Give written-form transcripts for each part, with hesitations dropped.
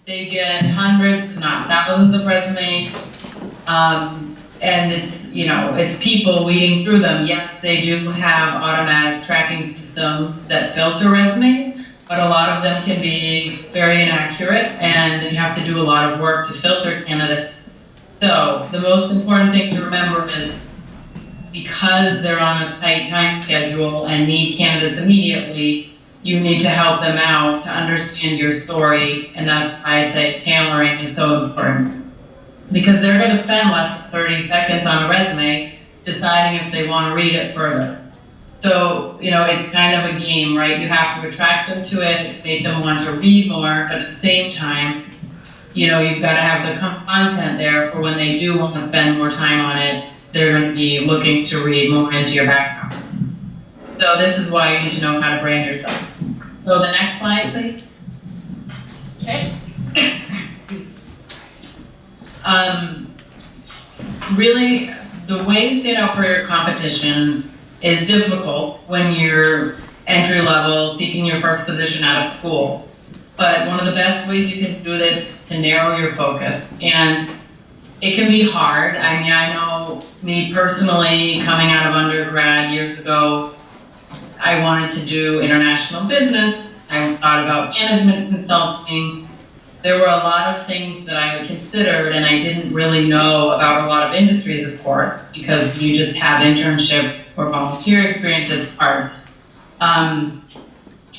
they get hundreds, not thousands of resumes. And it's people weeding through them. Yes, they do have automatic tracking systems that filter resumes, but a lot of them can be very inaccurate, and you have to do a lot of work to filter candidates. So the most important thing to remember is, because they're on a tight time schedule and need candidates immediately, you need to help them out to understand your story, and that's why I say tailoring is so important. Because they're going to spend less than 30 seconds on a resume deciding if they want to read it further. So, it's kind of a game, right? You have to attract them to it, make them want to read more, but at the same time, you've got to have the content there for when they do want to spend more time on it, they're going to be looking to read more into your background. So this is why you need to know how to brand yourself. So the next slide, please. Okay. Really, the way to stand out for your competition is difficult when you're entry level, seeking your first position out of school. But one of the best ways you can do this is to narrow your focus. And it can be hard. I mean, I know me personally, coming out of undergrad years ago, I wanted to do international business. I thought about management consulting. There were a lot of things that I considered, and I didn't really know about a lot of industries, of course, because you just have internship or volunteer experience, it's hard.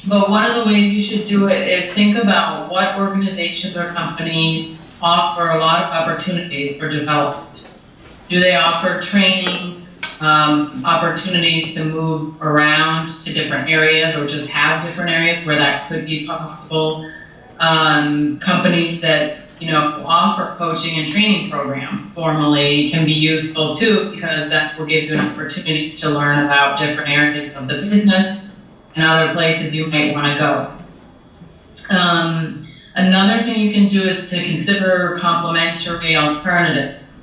But one of the ways you should do it is think about what organizations or companies offer a lot of opportunities for development. Do they offer training, opportunities to move around to different areas, or just have different areas where that could be possible? Companies that offer coaching and training programs formally can be useful too, because that will give you an opportunity to learn about different areas of the business and other places you might want to go. Another thing you can do is to consider complementary alternatives.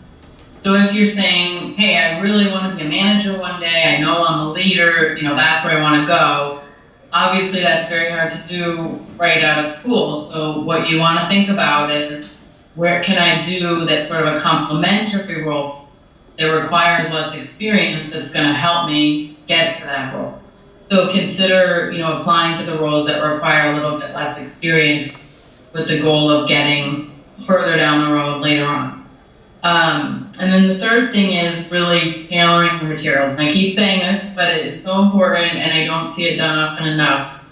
So if you're saying, hey, I really want to be a manager one day, I know I'm a leader, that's where I want to go. Obviously, that's very hard to do right out of school. So what you want to think about is, where can I do that sort of a complementary role that requires less experience that's going to help me get to that role? So consider, applying to the roles that require a little bit less experience with the goal of getting further down the road later on. And then the third thing is really tailoring the materials. And I keep saying this, but it is so important, and I don't see it done often enough.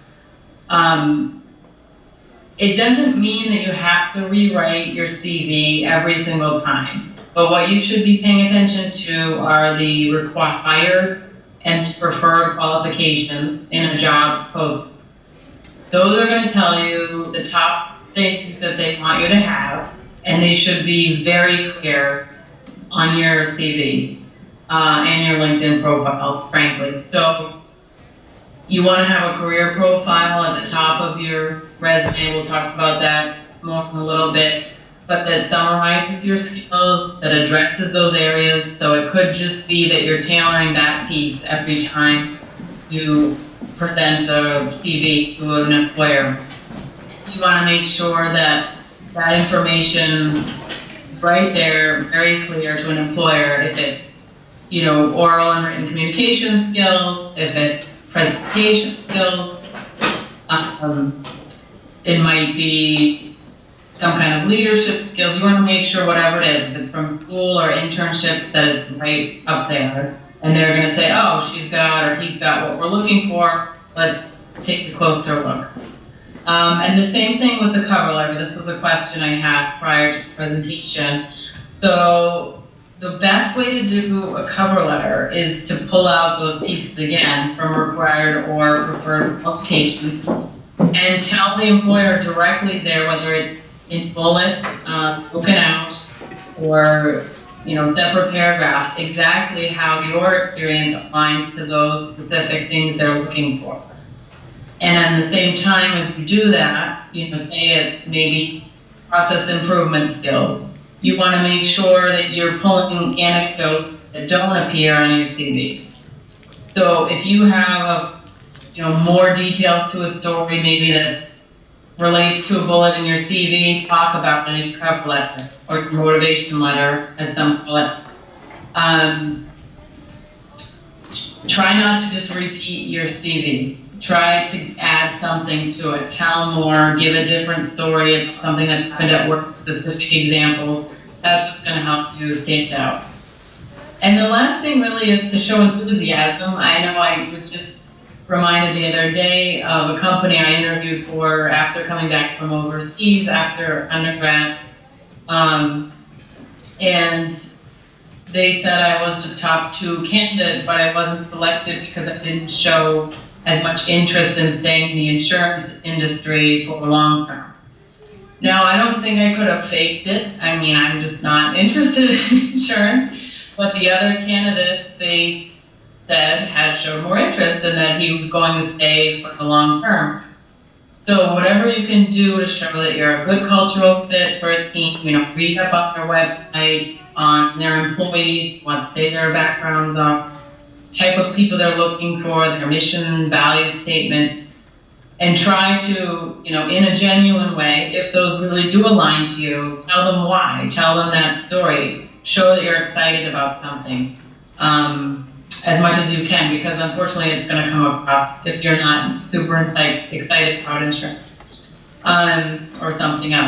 It doesn't mean that you have to rewrite your CV every single time. But what you should be paying attention to are the required and the preferred qualifications in a job post. Those are going to tell you the top things that they want you to have, and they should be very clear on your CV and your LinkedIn profile, frankly. So you want to have a career profile at the top of your resume. We'll talk about that more in a little bit, but that summarizes your skills, that addresses those areas. So it could just be that you're tailoring that piece every time you present a CV to an employer. You want to make sure that that information is right there, very clear to an employer. If it's, oral and written communication skills, if it's presentation skills, it might be some kind of leadership skills. You want to make sure whatever it is, if it's from school or internships, that it's right up there. And they're going to say, oh, she's got or he's got what we're looking for. Let's take a closer look. And the same thing with the cover letter. This was a question I had prior to the presentation. So the best way to do a cover letter is to pull out those pieces again from required or preferred qualifications and tell the employer directly there, whether it's in bullets, broken out, or separate paragraphs, exactly how your experience aligns to those specific things they're looking for. And at the same time as you do that, say it's maybe process improvement skills. You want to make sure that you're pulling anecdotes that don't appear on your CV. So if you have more details to a story, maybe that's relates to a bullet in your CV, talk about it in your cover letter or your motivation letter, as some call it. Try not to just repeat your CV. Try to add something to it. Tell more, give a different story about something that happened at work, specific examples. That's what's going to help you stand out. And the last thing really is to show enthusiasm. I know I was just reminded the other day of a company I interviewed for after coming back from overseas after undergrad. And they said I was the top 2 candidate, but I wasn't selected because I didn't show as much interest in staying in the insurance industry for the long term. Now, I don't think I could have faked it. I mean, I'm just not interested in insurance. But the other candidate, they said, had showed more interest and that he was going to stay for the long term. So whatever you can do to show that you're a good cultural fit for a team, read up on their website, on their employees, what their backgrounds are, type of people they're looking for, their mission, value statement, and try to, in a genuine way, if those really do align to you, tell them why, tell them that story, show that you're excited about something as much as you can, because unfortunately it's going to come across if you're not super excited about insurance or something else.